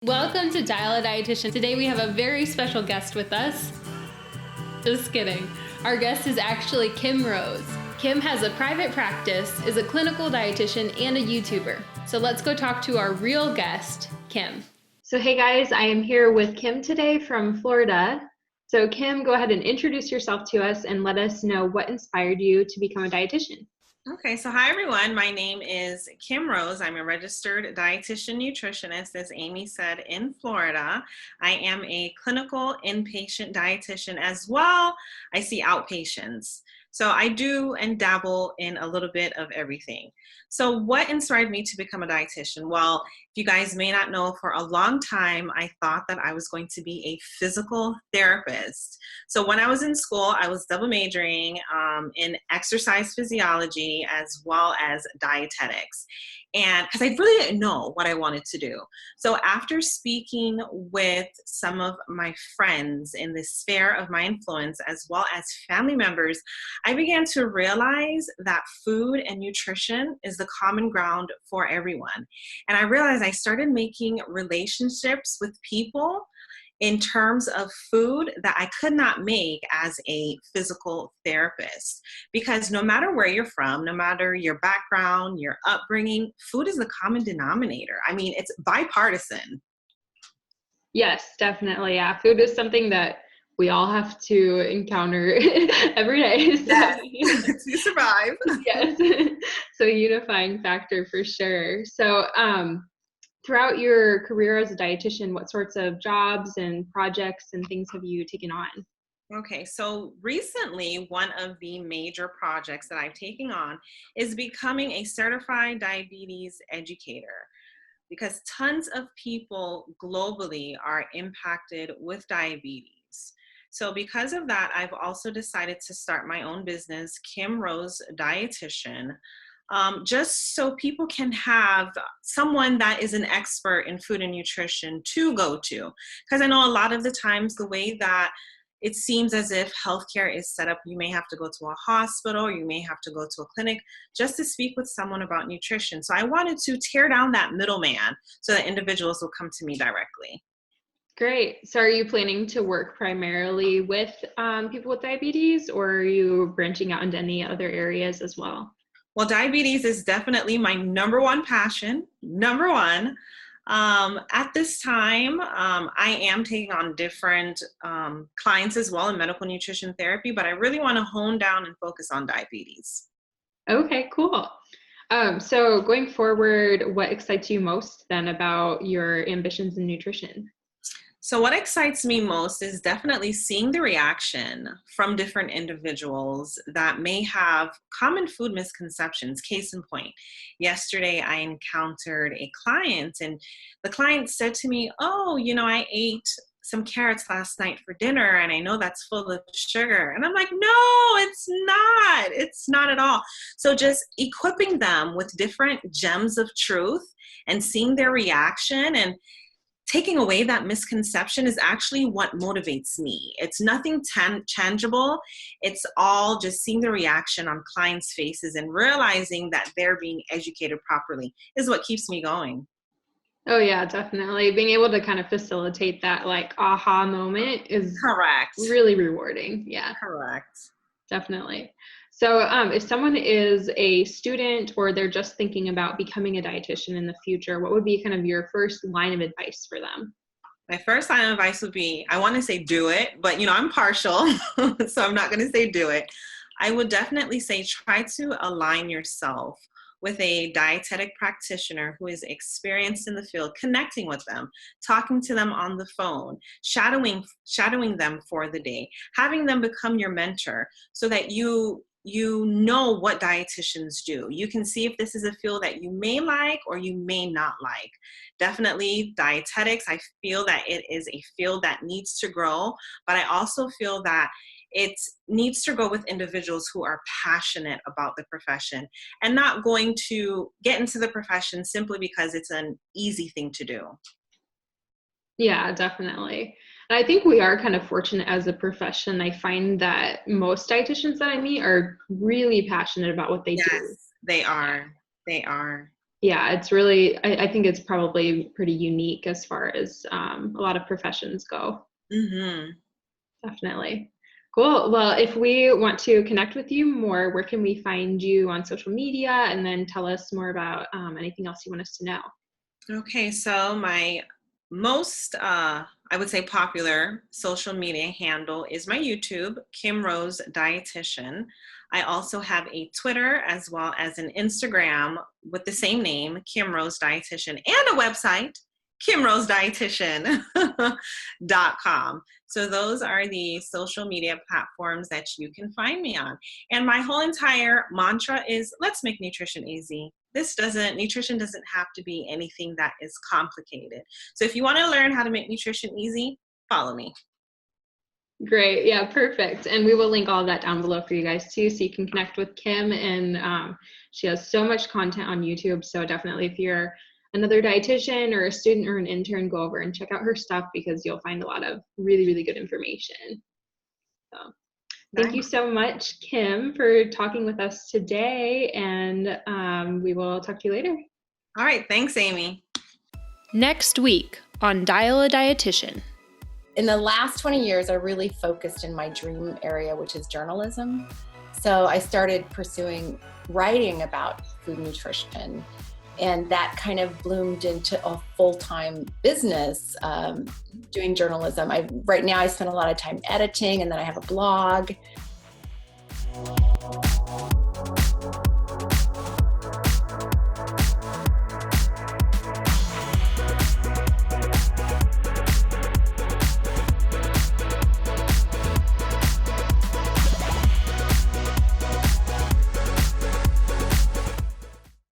Welcome to Dial a Dietitian. Today we have a very special guest with us. Just kidding. Our guest is actually Kim Rose. Kim has a private practice, is a clinical dietitian, and a YouTuber. So let's go talk to our real guest, Kim. So hey guys, I am here with Kim today from Florida. So Kim, go ahead and introduce yourself to us and let us know what inspired you to become a dietitian. Okay, so hi everyone. My name is Kim Rose. I'm a registered dietitian nutritionist, as Aimee said, in Florida. I am a clinical inpatient dietitian as well. I see outpatients. So I do and dabble in a little bit of everything. So what inspired me to become a dietitian? Well, if you guys may not know, for a long time, I thought that I was going to be a physical therapist. So when I was in school, I was double majoring in exercise physiology as well as dietetics. And because I really didn't know what I wanted to do. So after speaking with some of my friends in the sphere of my influence, as well as family members, I began to realize that food and nutrition is the common ground for everyone. And I realized I started making relationships with people in terms of food that I could not make as a physical therapist. Because no matter where you're from, no matter your background, your upbringing, food is the common denominator. I mean, it's bipartisan. Yes, definitely. Yeah, food is something that we all have to encounter every day. So, Yes, to survive. yes. So unifying factor for sure. So, throughout your career as a dietitian, what sorts of jobs and projects and things have you taken on? Okay, so recently, one of the major projects that I've taken on is becoming a certified diabetes educator, because tons of people globally are impacted with diabetes. So because of that, I've also decided to start my own business, Kim Rose Dietitian, just so people can have someone that is an expert in food and nutrition to go to. Because I know a lot of the times the way that it seems as if healthcare is set up, you may have to go to a hospital, or you may have to go to a clinic just to speak with someone about nutrition. So I wanted to tear down that middleman so that individuals will come to me directly. Great. So are you planning to work primarily with people with diabetes, or are you branching out into any other areas as well? Well, diabetes is definitely my number one passion, number one. At this time, I am taking on different clients as well in medical nutrition therapy, but I really want to hone down and focus on diabetes. Okay, cool. So going forward, what excites you most then about your ambitions in nutrition? So what excites me most is definitely seeing the reaction from different individuals that may have common food misconceptions. Case in point, yesterday I encountered a client, and the client said to me, "Oh, I ate some carrots last night for dinner, and I know that's full of sugar." And I'm like, "No, it's not. It's not at all." So just equipping them with different gems of truth and seeing their reaction and taking away that misconception is actually what motivates me. It's nothing tangible. It's all just seeing the reaction on clients' faces and realizing that they're being educated properly is what keeps me going. Oh yeah, definitely. Being able to kind of facilitate that like aha moment is Correct. really rewarding. Yeah, Correct. definitely. So if someone is a student or they're just thinking about becoming a dietitian in the future, what would be kind of your first line of advice for them? My first line of advice would be, I want to say do it, but I'm partial, so I'm not going to say do it. I would definitely say try to align yourself with a dietetic practitioner who is experienced in the field, connecting with them, talking to them on the phone, shadowing them for the day, having them become your mentor so that you know what dietitians do. You can see if this is a field that you may like or you may not like. Definitely dietetics, I feel that it is a field that needs to grow, but I also feel that it needs to go with individuals who are passionate about the profession and not going to get into the profession simply because it's an easy thing to do. Yeah, definitely. And I think we are kind of fortunate as a profession. I find that most dietitians that I meet are really passionate about what they do. Yes, they are. They are. Yeah, it's really, I think it's probably pretty unique as far as a lot of professions go. Mm-hmm. Definitely. Cool. Well, if we want to connect with you more, where can we find you on social media? And then tell us more about anything else you want us to know. Okay, so my most, I would say, popular social media handle is my YouTube, Kim Rose Dietitian. I also have a Twitter as well as an Instagram with the same name, Kim Rose Dietitian, and a website, kimrosedietitian.com. So those are the social media platforms that you can find me on. And my whole entire mantra is, let's make nutrition easy. Nutrition doesn't have to be anything that is complicated. So if you want to learn how to make nutrition easy, follow me. Great. Yeah, perfect. And we will link all of that down below for you guys too, so you can connect with Kim. And she has so much content on YouTube. So definitely, if you're another dietitian or a student or an intern, go over and check out her stuff, because you'll find a lot of really, really good information. So thank you so much, Kim, for talking with us today. And we will talk to you later. All right. Thanks, Aimee. Next week on Dial a Dietitian. In the last 20 years, I really focused in my dream area, which is journalism. So I started pursuing writing about food nutrition, and that kind of bloomed into a full-time business doing journalism. Right now I spend a lot of time editing, and then I have a blog.